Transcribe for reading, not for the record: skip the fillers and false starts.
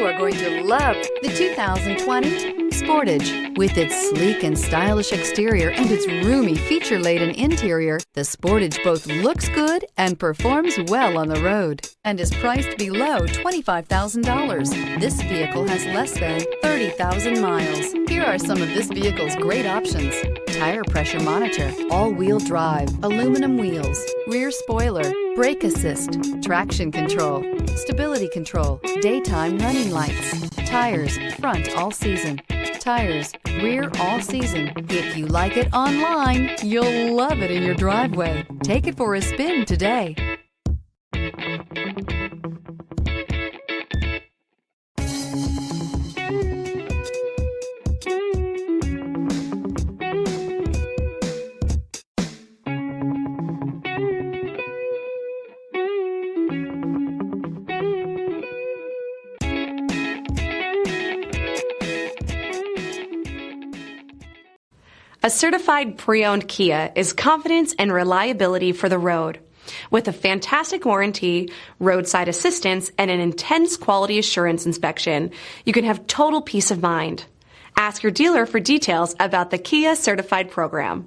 are going to love the 2020 Sportage. With its sleek and stylish exterior and its roomy feature-laden interior, the Sportage both looks good and performs well on the road and is priced below $25,000. This vehicle has less than 30,000 miles. Here are some of this vehicle's great options: tire pressure monitor, all-wheel drive, aluminum wheels, rear spoiler, brake assist, traction control, stability control, daytime running lights, tires front all season, tires rear all season. If you like it online, you'll love it in your driveway. Take it for a spin today. A certified pre-owned Kia is confidence and reliability for the road. With a fantastic warranty, roadside assistance, and an intense quality assurance inspection, you can have total peace of mind. Ask your dealer for details about the Kia Certified program.